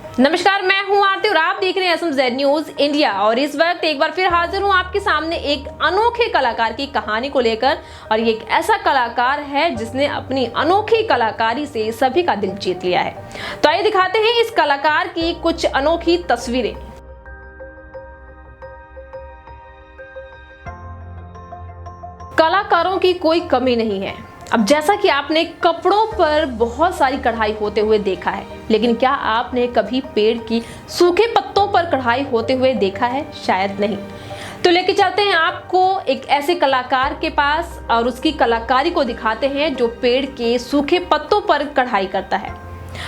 नमस्कार, मैं हूं आरती और आप देख रहे हैं SMZ न्यूज इंडिया। और इस वक्त एक बार फिर हाजिर हूं आपके सामने एक अनोखे कलाकार की कहानी को लेकर। और ये एक ऐसा कलाकार है जिसने अपनी अनोखी कलाकारी से सभी का दिल जीत लिया है। तो आइए दिखाते हैं इस कलाकार की कुछ अनोखी तस्वीरें। कलाकारों की कोई कमी नहीं है। अब जैसा कि आपने कपड़ों पर बहुत सारी कढ़ाई होते हुए देखा है, लेकिन क्या आपने कभी पेड़ की सूखे पत्तों पर कढ़ाई होते हुए देखा है? शायद नहीं। तो लेके चलते हैं आपको एक ऐसे कलाकार के पास और उसकी कलाकारी को दिखाते हैं जो पेड़ के सूखे पत्तों पर कढ़ाई करता है।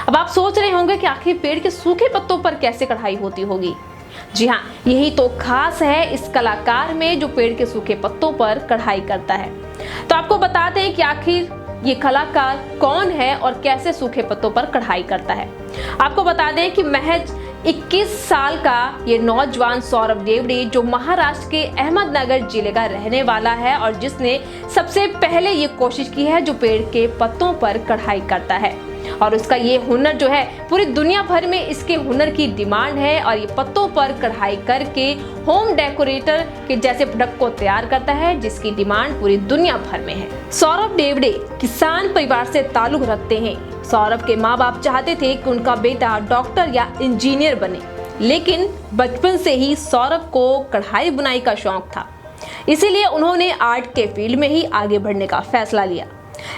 अब आप सोच रहे होंगे कि आखिर पेड़ के सूखे पत्तों पर कैसे कढ़ाई होती होगी। जी हाँ, यही तो खास है इस कलाकार में जो पेड़ के सूखे पत्तों पर कढ़ाई करता है। तो आपको बताते हैं कि आखिर ये कलाकार कौन है और कैसे सूखे पत्तों पर कढ़ाई करता है। आपको बता दें कि महज 21 साल का ये नौजवान सौरभ देवड़े जो महाराष्ट्र के अहमदनगर जिले का रहने वाला है और जिसने सबसे पहले ये कोशिश की है जो पेड़ के पत्तों पर कढ़ाई करता है। और उसका ये हुनर जो है पूरी दुनिया भर में इसके हुनर की डिमांड है और ये पत्तों पर कढ़ाई करके होम डेकोरेटर के जैसे प्रोडक्ट को तैयार करता है जिसकी डिमांड पूरी दुनिया भर में है। सौरभ देवड़े किसान परिवार से ताल्लुक रखते हैं। सौरभ के माँ बाप चाहते थे कि उनका बेटा डॉक्टर या इंजीनियर बने, लेकिन बचपन से ही सौरभ को कढ़ाई बुनाई का शौक था, इसीलिए उन्होंने आर्ट के फील्ड में ही आगे बढ़ने का फैसला लिया।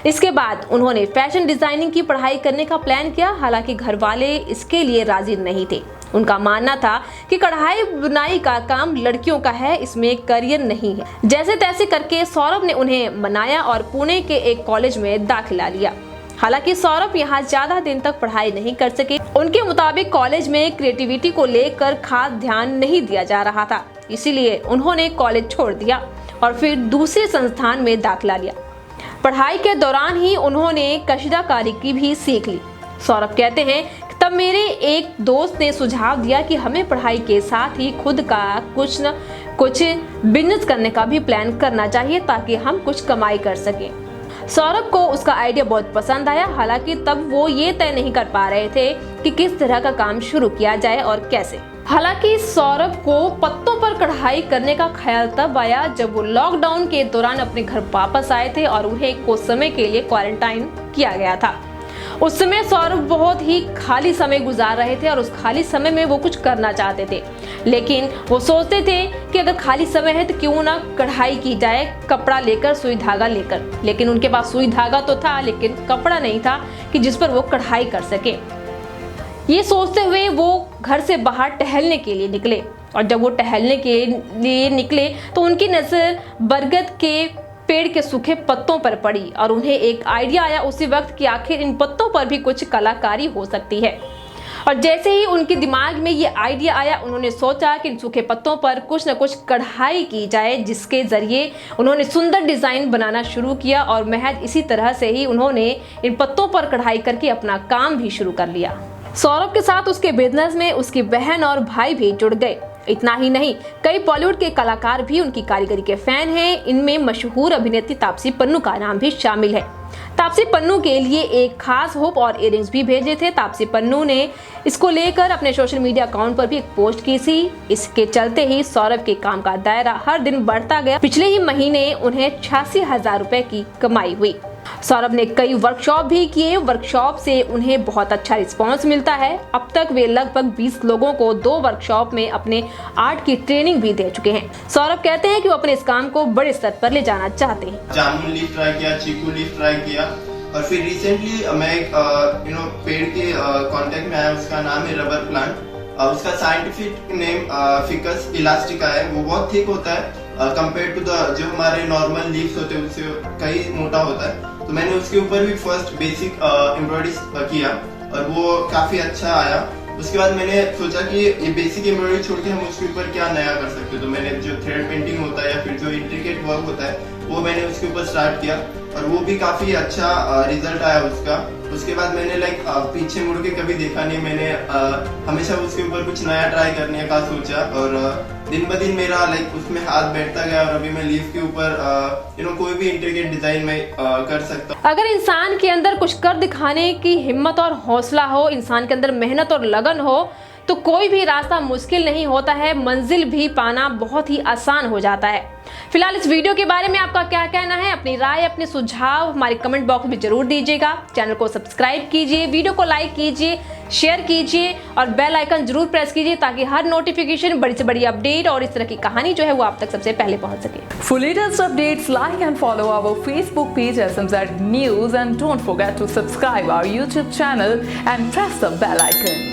इसके बाद उन्होंने फैशन डिजाइनिंग की पढ़ाई करने का प्लान किया। हालांकि घर वाले इसके लिए राजी नहीं थे। उनका मानना था कि कढ़ाई बुनाई का काम लड़कियों का है, इसमें करियर नहीं है। जैसे तैसे करके सौरभ ने उन्हें मनाया और पुणे के एक कॉलेज में दाखिला लिया। हालांकि सौरभ यहाँ ज्यादा दिन तक पढ़ाई नहीं कर सके। उनके मुताबिक कॉलेज में क्रिएटिविटी को लेकर खास ध्यान नहीं दिया जा रहा था, इसीलिए उन्होंने कॉलेज छोड़ दिया और फिर दूसरे संस्थान में दाखिला लिया। पढ़ाई के दौरान ही उन्होंने कशीदाकारी की भी सीख ली। सौरभ कहते हैं तब मेरे एक दोस्त ने सुझाव दिया कि हमें पढ़ाई के साथ ही खुद का कुछ न कुछ बिजनेस करने का भी प्लान करना चाहिए ताकि हम कुछ कमाई कर सकें। सौरभ को उसका आइडिया बहुत पसंद आया। हालांकि तब वो ये तय नहीं कर पा रहे थे कि किस तरह का काम शुरू किया जाए और कैसे। हालांकि सौरभ को पत्तों पर कढ़ाई करने का ख्याल तब आया जब वो लॉकडाउन के दौरान अपने घर वापस आए थे और उन्हें कुछ समय के लिए क्वारंटाइन किया गया था। उस समय सौरभ बहुत ही खाली समय गुजार रहे थे और उस खाली समय में वो कुछ करना चाहते थे, लेकिन वो सोचते थे कि अगर खाली समय है तो क्यों ना कढ़ाई की जाए, कपड़ा लेकर, सुई धागा लेकर। लेकिन उनके पास सुई धागा तो था लेकिन कपड़ा नहीं था कि जिस पर वो कढ़ाई कर सके। ये सोचते हुए वो घर से बाहर टहलने के लिए निकले और जब वो टहलने के लिए निकले तो उनकी नज़र बरगद के पेड़ के सूखे पत्तों पर पड़ी और उन्हें एक आइडिया आया उसी वक्त कि आखिर इन पत्तों पर भी कुछ कलाकारी हो सकती है। और जैसे ही उनके दिमाग में ये आइडिया आया, उन्होंने सोचा कि इन सूखे पत्तों पर कुछ न कुछ कढ़ाई की जाए, जिसके जरिए उन्होंने सुंदर डिजाइन बनाना शुरू किया। और महज इसी तरह से ही उन्होंने इन पत्तों पर कढ़ाई करके अपना काम भी शुरू कर लिया। सौरभ के साथ उसके बिजनेस में उसकी बहन और भाई भी जुड़ गए। इतना ही नहीं, कई बॉलीवुड के कलाकार भी उनकी कारीगरी के फैन हैं। इनमें मशहूर अभिनेत्री तापसी पन्नू का नाम भी शामिल है। तापसी पन्नू के लिए एक खास हुक और इयररिंग्स भी भेजे थे। तापसी पन्नू ने इसको लेकर अपने सोशल मीडिया अकाउंट पर भी एक पोस्ट की थी। इसके चलते ही सौरभ के काम का दायरा हर दिन बढ़ता गया। पिछले ही महीने उन्हें 86,000 रुपए की कमाई हुई। सौरभ ने कई वर्कशॉप भी किए। वर्कशॉप से उन्हें बहुत अच्छा रिस्पांस मिलता है। अब तक वे लगभग 20 लोगों को 2 वर्कशॉप में अपने आर्ट की ट्रेनिंग भी दे चुके हैं। सौरभ कहते हैं कि वो अपने इस काम को बड़े स्तर पर ले जाना चाहते हैं। जामुन लीफ ट्राई किया, चीकू लीफ ट्राई किया और फिर रिसेंटली मैं पेड़ के कांटेक्ट में आया। उसका नाम है रबर प्लांट। उसका साइंटिफिक नेम फिकस इलास्टिका है। वो बहुत थिक होता है कंपेयर टू द जो हमारे नॉर्मल लीव्स होते हैं उससे कई मोटा होता है। तो मैंने उसके ऊपर भी फर्स्ट बेसिक एम्ब्रॉयडरी किया और वो काफी अच्छा आया। उसके बाद मैंने सोचा कि ये बेसिक एम्ब्रॉयडरी छोड़ के हम उसके ऊपर क्या नया कर सकते हैं। तो मैंने जो थ्रेड पेंटिंग होता है या फिर जो इंट्रिकेट वर्क होता है वो मैंने उसके ऊपर स्टार्ट किया और वो भी काफी अच्छा रिजल्ट आया उसका। उसके बाद मैंने लाइक पीछे मुड़ के कभी देखा नहीं। मैंने हमेशा उसके ऊपर कुछ नया ट्राई करने का सोचा और दिन ब दिन मेरा लाइक उसमें हाथ बैठता गया और अभी मैं लीफ के ऊपर कोई भी इंट्रिकेट डिजाइन मैं कर सकता हूँ। अगर इंसान के अंदर कुछ कर दिखाने की हिम्मत और हौसला हो, इंसान के अंदर मेहनत और लगन हो, तो कोई भी रास्ता मुश्किल नहीं होता है, मंजिल भी पाना बहुत ही आसान हो जाता है। फिलहाल इस वीडियो के बारे में आपका क्या कहना है? अपनी राय, अपने सुझाव हमारे कमेंट बॉक्स में जरूर दीजिएगा। चैनल को सब्सक्राइब कीजिए, वीडियो को लाइक कीजिए, शेयर कीजिए और बेल आइकन जरूर प्रेस कीजिए ताकि हर नोटिफिकेशन, बड़ी से बड़ी अपडेट और इस तरह की कहानी जो है वो आप तक सबसे पहले पहुंच सके। For latest updates, like and follow our Facebook page SMZ News and don't forget to subscribe our YouTube channel and press the bell icon.